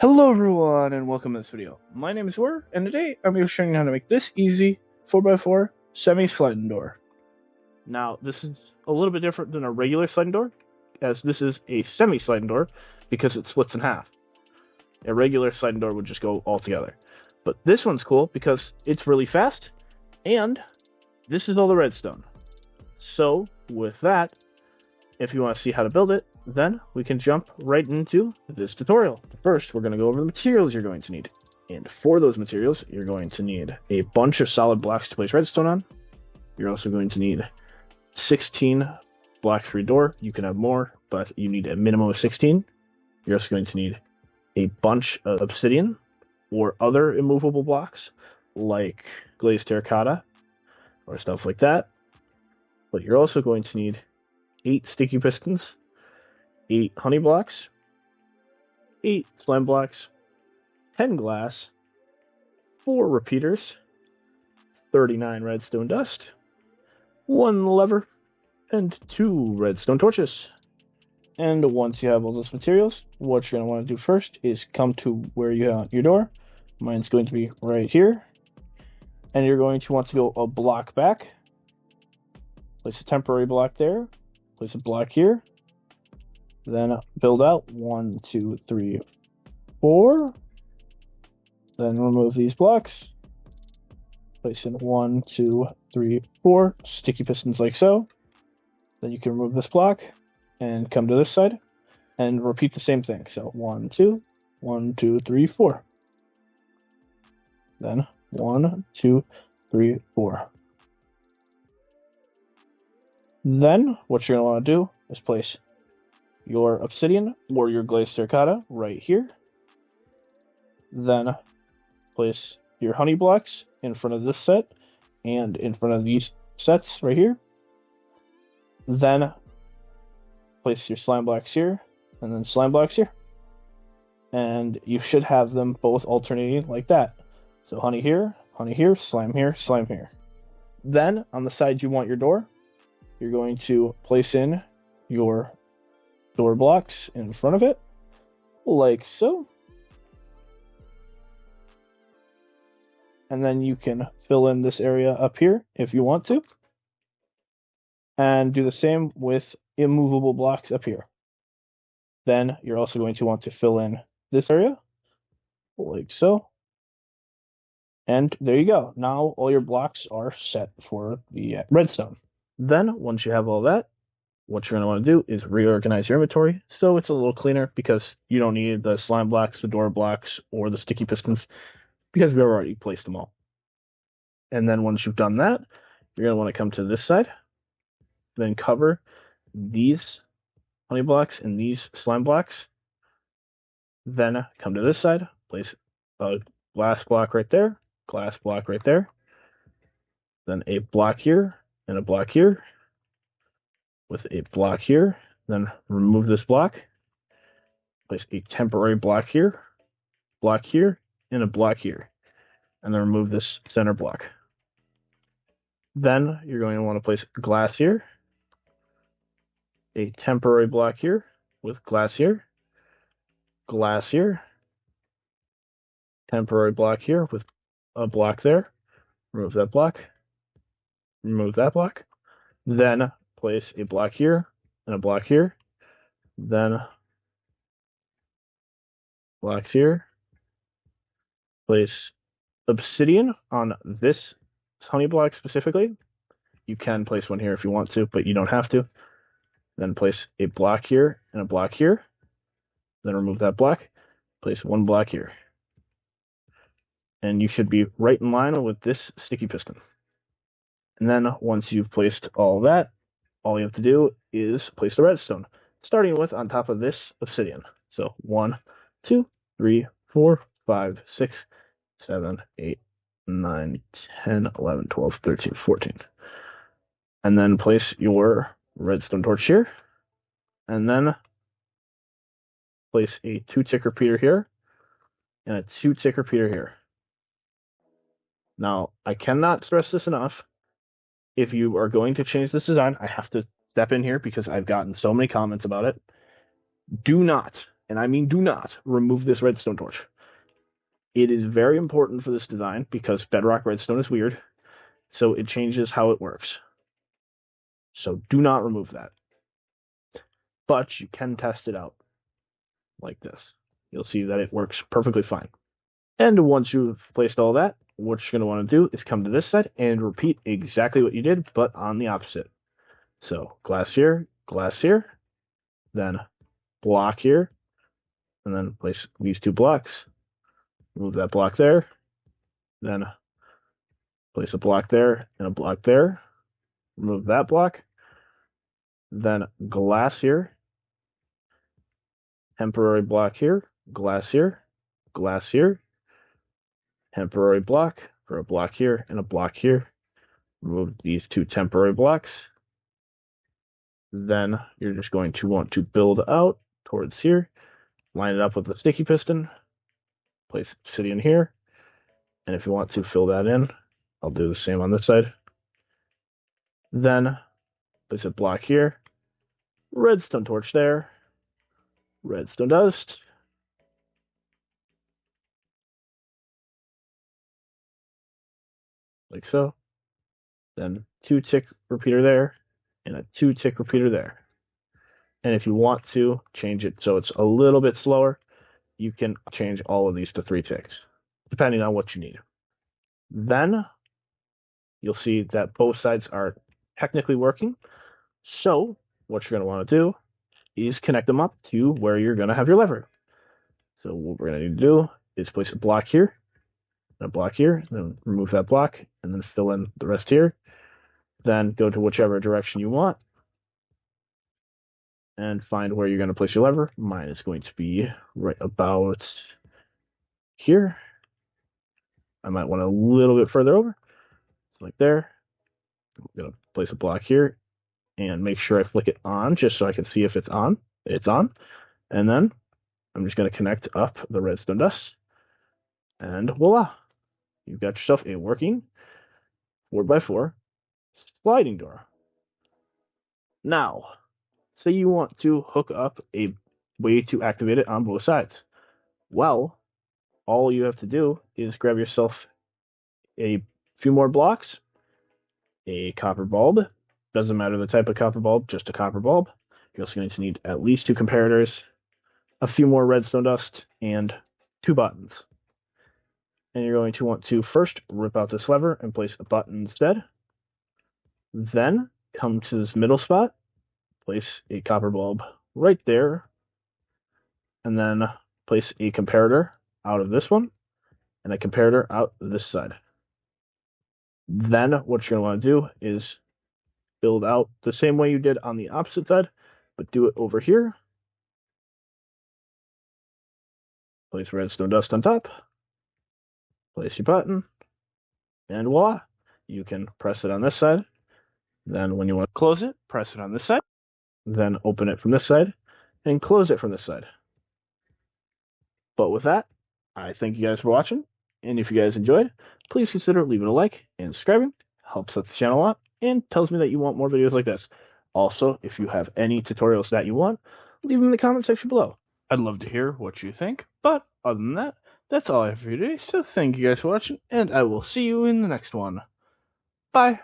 Hello everyone and welcome to this video. My name is War, and today I'm going to be showing you how to make this easy 4x4 semi-sliding door. Now this is a little bit different than a regular sliding door, as this is a semi-sliding door because it splits in half. A regular sliding door would just go all together. But this one's cool because it's really fast, and this is all the redstone. So with that, if you want to see how to build it, then we can jump right into this tutorial. First, we're going to go over the materials you're going to need. And for those materials, you're going to need a bunch of solid blocks to place redstone on. You're also going to need 16 blocks for your door. You can have more, but you need a minimum of 16. You're also going to need a bunch of obsidian or other immovable blocks, like glazed terracotta or stuff like that. But you're also going to need 8 sticky pistons, 8 honey blocks, 8 slime blocks, 10 glass, 4 repeaters, 39 redstone dust, 1 lever, and 2 redstone torches. And once you have all those materials, what you're going to want to do first is come to where you have your door. Mine's going to be right here. And you're going to want to go a block back. Place a temporary block there. Place a block here. Then build out 1, 2, 3, 4. Then remove these blocks. Place in 1, 2, 3, 4 sticky pistons like so. Then you can remove this block and come to this side and repeat the same thing. So 1, 2, 1, 2, 3, 4. Then 1, 2, 3, 4. Then what you're going to want to do is place your obsidian or your glazed terracotta right here. Then place your honey blocks in front of this set and in front of these sets right here. Then place your slime blocks here and then slime blocks here. And you should have them both alternating like that. So honey here, slime here, slime here. Then on the side you want your door, you're going to place in your door blocks in front of it, like so. And then you can fill in this area up here if you want to. And do the same with immovable blocks up here. Then you're also going to want to fill in this area, like so. And there you go. Now all your blocks are set for the redstone. Then, once you have all that, what you're going to want to do is reorganize your inventory so it's a little cleaner, because you don't need the slime blocks, the door blocks, or the sticky pistons, because we've already placed them all. And then once you've done that, you're going to want to come to this side, then cover these honey blocks and these slime blocks. Then come to this side, place a glass block right there, glass block right there, then a block here, and a block here, with a block here. Then remove this block, place a temporary block here, and a block here, and then remove this center block. Then you're going to want to place glass here, a temporary block here, with glass here, temporary block here with a block there, remove that block, remove that block, then place a block here and a block here, then blocks here, place obsidian on this honey block specifically. You can place one here if you want to, but you don't have to. Then place a block here and a block here, then remove that block, place one block here. And you should be right in line with this sticky piston. And then once you've placed all that, all you have to do is place the redstone, starting with on top of this obsidian. So 1, 2, 3, 4, 5, 6, 7, 8, 9, 10, 11, 12, 13, 14. And then place your redstone torch here. And then place a 2-tick repeater here and a 2-tick repeater here. Now, I cannot stress this enough. If you are going to change this design, I have to step in here because I've gotten so many comments about it. Do not and I mean do not, remove this redstone torch. It is very important for this design because bedrock redstone is weird, so it changes how it works. So do not remove that. But you can test it out like this. You'll see that it works perfectly fine. And once you've placed all that, what you're going to want to do is come to this side and repeat exactly what you did, but on the opposite. So glass here, then block here, and then place these two blocks. Move that block there, then place a block there and a block there. Remove that block, then glass here, temporary block here, glass here, temporary block for a block here and a block here. Remove these two temporary blocks. Then you're just going to want to build out towards here, line it up with the sticky piston, place obsidian here, and if you want to fill that in, I'll do the same on this side. Then place a block here, redstone torch there, redstone dust, like so. Then 2-tick repeater there, and a 2-tick repeater there. And if you want to change it so it's a little bit slower, you can change all of these to 3 ticks, depending on what you need. Then you'll see that both sides are technically working. So what you're going to want to do is connect them up to where you're going to have your lever. So what we're going to need to do is place a block here, and a block here, then remove that block, and then fill in the rest here. Then go to whichever direction you want and find where you're going to place your lever. Mine is going to be right about here. I might want a little bit further over, like there. I'm going to place a block here and make sure I flick it on just so I can see if it's on. It's on. And then I'm just going to connect up the redstone dust. And voila! You've got yourself a working 4x4 sliding door. Now, say you want to hook up a way to activate it on both sides. Well, all you have to do is grab yourself a few more blocks, a copper bulb. Doesn't matter the type of copper bulb, just a copper bulb. You're also going to need at least 2 comparators, a few more redstone dust, and 2 buttons. And you're going to want to first rip out this lever and place a button instead. Then come to this middle spot, place a copper bulb right there, and then place a comparator out of this one, and a comparator out this side. Then what you're going to want to do is build out the same way you did on the opposite side, but do it over here. Place redstone dust on top, place your button, and voila! You can press it on this side. Then when you want to close it, press it on this side, then open it from this side, and close it from this side. But with that, I thank you guys for watching, and if you guys enjoyed, please consider leaving a like and subscribing. Helps out the channel a lot, and tells me that you want more videos like this. Also, if you have any tutorials that you want, leave them in the comment section below. I'd love to hear what you think, but other than that, that's all I have for you today, so thank you guys for watching, and I will see you in the next one. Bye!